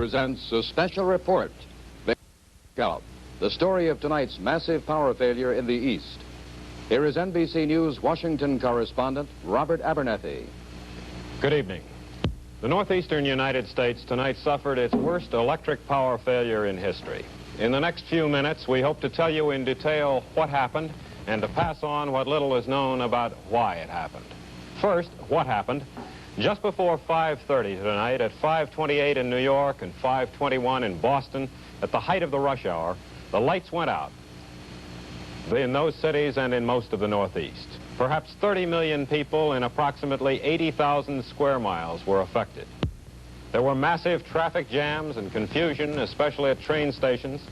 presents a special report. Blackout, the story of tonight's massive power failure in the East. Here is NBC News Washington correspondent Robert Abernethy. Good evening. The northeastern United States tonight suffered its worst electric power failure in history. In the next few minutes, we hope to tell you in detail what happened and to pass on what little is known about why it happened. First, what happened? Just before 5:30 tonight, at 5:28 in New York and 5:21 in Boston, at the height of the rush hour, the lights went out in those cities and in most of the Northeast. Perhaps 30 million people in approximately 80,000 square miles were affected. There were massive traffic jams and confusion, especially at train stations.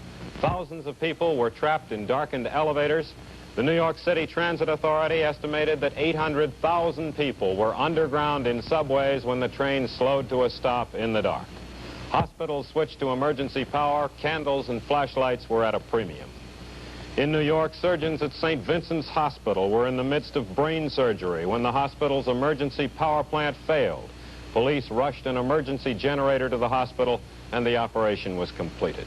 Thousands of people were trapped in darkened elevators. The New York City Transit Authority estimated that 800,000 people were underground in subways when the train slowed to a stop in the dark. Hospitals switched to emergency power. Candles and flashlights were at a premium. In New York, surgeons at St. Vincent's Hospital were in the midst of brain surgery when the hospital's emergency power plant failed. Police rushed an emergency generator to the hospital, and the operation was completed.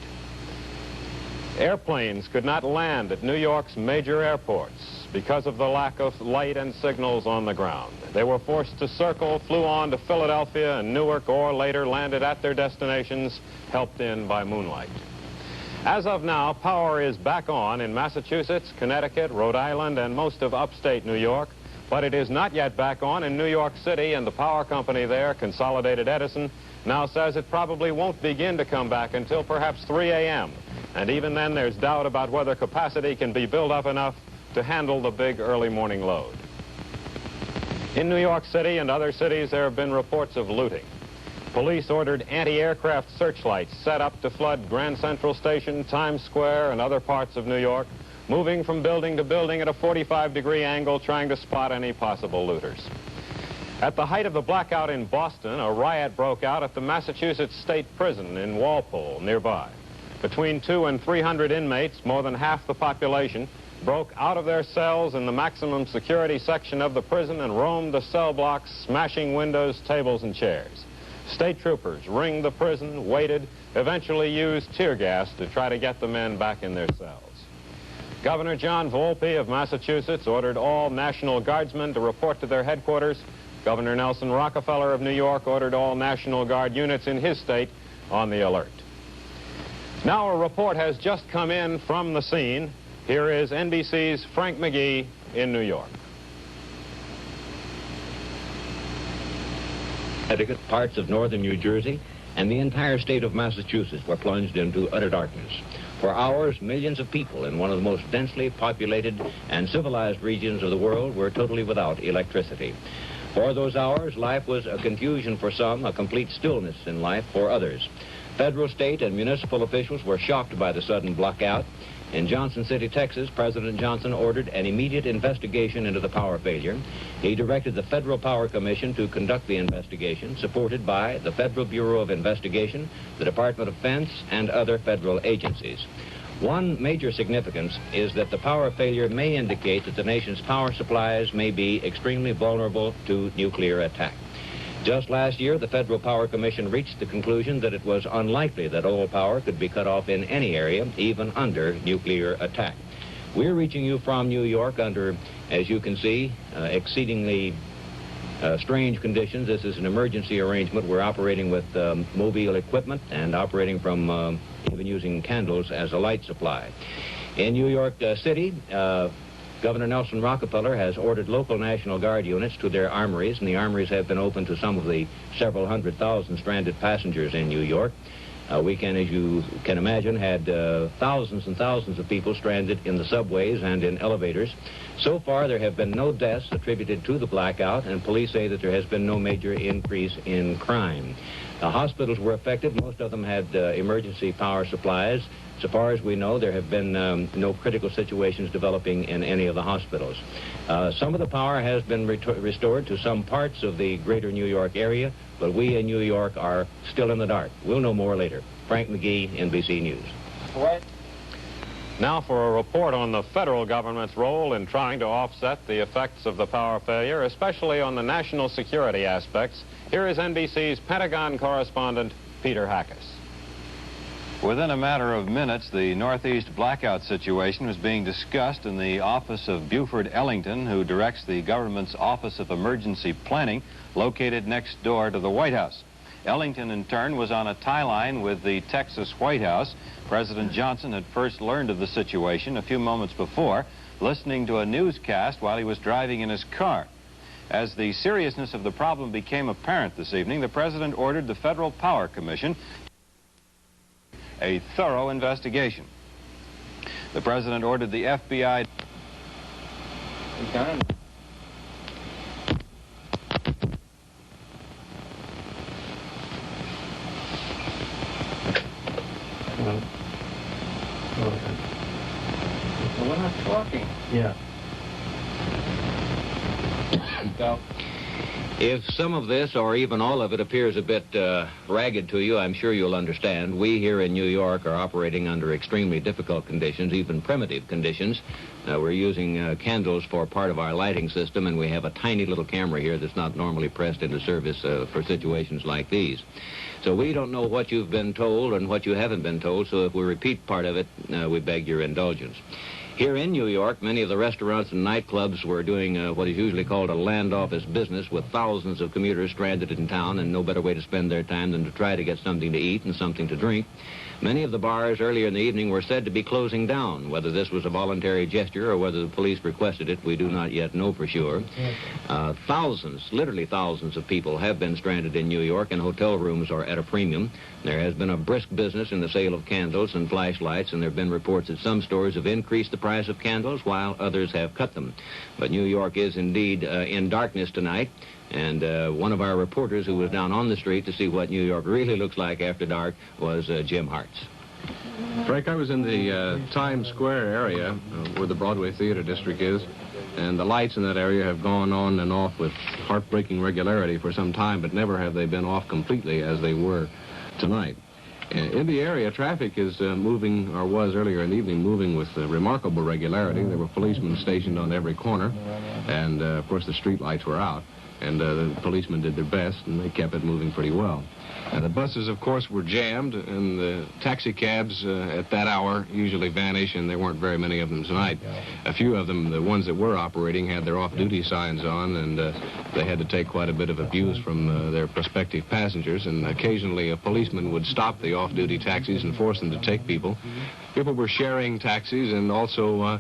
Airplanes could not land at New York's major airports because of the lack of light and signals on the ground. They were forced to circle, flew on to Philadelphia and Newark, or later landed at their destinations, helped in by moonlight. As of now, power is back on in Massachusetts, Connecticut, Rhode Island, and most of upstate New York, but it is not yet back on in New York City, and the power company there, Consolidated Edison, now says it probably won't begin to come back until perhaps 3 a.m. And even then, there's doubt about whether capacity can be built up enough to handle the big early morning load. In New York City and other cities, there have been reports of looting. Police ordered anti-aircraft searchlights set up to flood Grand Central Station, Times Square, and other parts of New York, moving from building to building at a 45-degree angle, trying to spot any possible looters. At the height of the blackout in Boston, a riot broke out at the Massachusetts State Prison in Walpole, nearby. Between 200 and 300 inmates, more than half the population, broke out of their cells in the maximum security section of the prison and roamed the cell blocks, smashing windows, tables, and chairs. State troopers ringed the prison, waited, eventually used tear gas to try to get the men back in their cells. Governor John Volpe of Massachusetts ordered all National Guardsmen to report to their headquarters. Governor Nelson Rockefeller of New York ordered all National Guard units in his state on the alert. Now a report has just come in from the scene. Here is NBC's Frank McGee in New York. Connecticut, parts of northern New Jersey, and the entire state of Massachusetts were plunged into utter darkness. For hours, millions of people in one of the most densely populated and civilized regions of the world were totally without electricity. For those hours, life was a confusion for some, a complete stillness in life for others. Federal, state, and municipal officials were shocked by the sudden blackout. In Johnson City, Texas, President Johnson ordered an immediate investigation into the power failure. He directed the Federal Power Commission to conduct the investigation, supported by the Federal Bureau of Investigation, the Department of Defense, and other federal agencies. One major significance is that the power failure may indicate that the nation's power supplies may be extremely vulnerable to nuclear attack. Just last year, the Federal Power Commission reached the conclusion that it was unlikely that all power could be cut off in any area, even under nuclear attack. We're reaching you from New York under, as you can see, exceedingly strange conditions. This is an emergency arrangement. We're operating with mobile equipment and operating from even using candles as a light supply. In New York City, Governor Nelson Rockefeller has ordered local National Guard units to their armories, and the armories have been open to some of the several 100,000 stranded passengers in New York. We can, as you can imagine, had thousands and thousands of people stranded in the subways and in elevators. So far, there have been no deaths attributed to the blackout, and police say that there has been no major increase in crime. The hospitals were affected. Most of them had emergency power supplies. So far as we know, there have been no critical situations developing in any of the hospitals. Some of the power has been restored to some parts of the greater New York area, but we in New York are still in the dark. We'll know more later. Frank McGee, NBC News. What? Now for a report on the federal government's role in trying to offset the effects of the power failure, especially on the national security aspects. Here is NBC's Pentagon correspondent, Peter Hackus. Within a matter of minutes, the Northeast blackout situation was being discussed in the office of Buford Ellington, who directs the government's Office of Emergency Planning, located next door to the White House. Ellington, in turn, was on a tie line with the Texas White House. President Johnson had first learned of the situation a few moments before, listening to a newscast while he was driving in his car. As the seriousness of the problem became apparent this evening, the president ordered the Federal Power Commission a thorough investigation. The president ordered the FBI... We're not talking. Yeah. Go. If some of this, or even all of it, appears a bit ragged to you, I'm sure you'll understand. We here in New York are operating under extremely difficult conditions, even primitive conditions. We're using candles for part of our lighting system, and we have a tiny little camera here that's not normally pressed into service for situations like these. So we don't know what you've been told and what you haven't been told, so if we repeat part of it, we beg your indulgence. Here in New York, many of the restaurants and nightclubs were doing what is usually called a land office business, with thousands of commuters stranded in town and no better way to spend their time than to try to get something to eat and something to drink. Many of the bars earlier in the evening were said to be closing down. Whether this was a voluntary gesture or whether the police requested it, we do not yet know for sure. Thousands, literally thousands of people have been stranded in New York, and hotel rooms are at a premium. There has been a brisk business in the sale of candles and flashlights, and there have been reports that some stores have increased the price of candles while others have cut them. But New York is indeed in darkness tonight. And one of our reporters who was down on the street to see what New York really looks like after dark was Jim Hartz. Frank, I was in the Times Square area where the Broadway Theater District is, and the lights in that area have gone on and off with heartbreaking regularity for some time, but never have they been off completely as they were tonight. In the area, traffic is moving, or was earlier in the evening, moving with remarkable regularity. There were policemen stationed on every corner, and of course the street lights were out. And the policemen did their best, and they kept it moving pretty well. The buses, of course, were jammed, and the taxi cabs at that hour usually vanish, and there weren't very many of them tonight. A few of them, the ones that were operating, had their off-duty signs on, and they had to take quite a bit of abuse from their prospective passengers, and occasionally a policeman would stop the off-duty taxis and force them to take people. People were sharing taxis, and also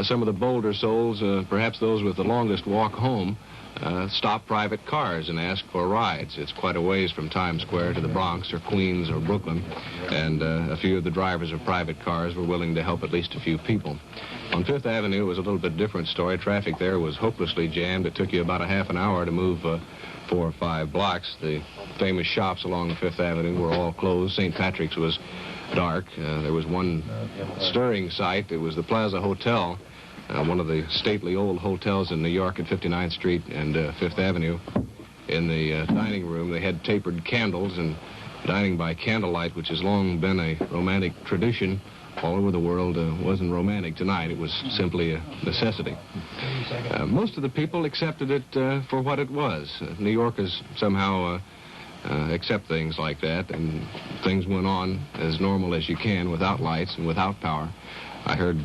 some of the bolder souls, perhaps those with the longest walk home, stop private cars and ask for rides. It's quite a ways from Times Square to the Bronx or Queens or Brooklyn, and a few of the drivers of private cars were willing to help at least a few people. On Fifth Avenue, it was a little bit different story. Traffic there was hopelessly jammed. It took you about a half an hour to move 4 or 5 blocks. The famous shops along Fifth Avenue were all closed. St. Patrick's was dark. There was one stirring sight. It was the Plaza Hotel, one of the stately old hotels in New York at 59th Street and Fifth Avenue. In the dining room, they had tapered candles, and dining by candlelight, which has long been a romantic tradition all over the world, wasn't romantic tonight. It was simply a necessity. Most of the people accepted it for what it was. New Yorkers somehow accept things like that, and things went on as normal as you can without lights and without power. I heard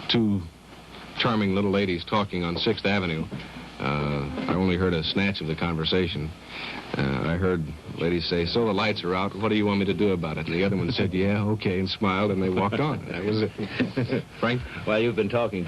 2 charming little ladies talking on 6th Avenue. I only heard a snatch of the conversation. I heard ladies say, "So the lights are out, what do you want me to do about it?" And the other one said, "Yeah, okay," and smiled, and they walked on. That was it. Frank? Well, you've been talking,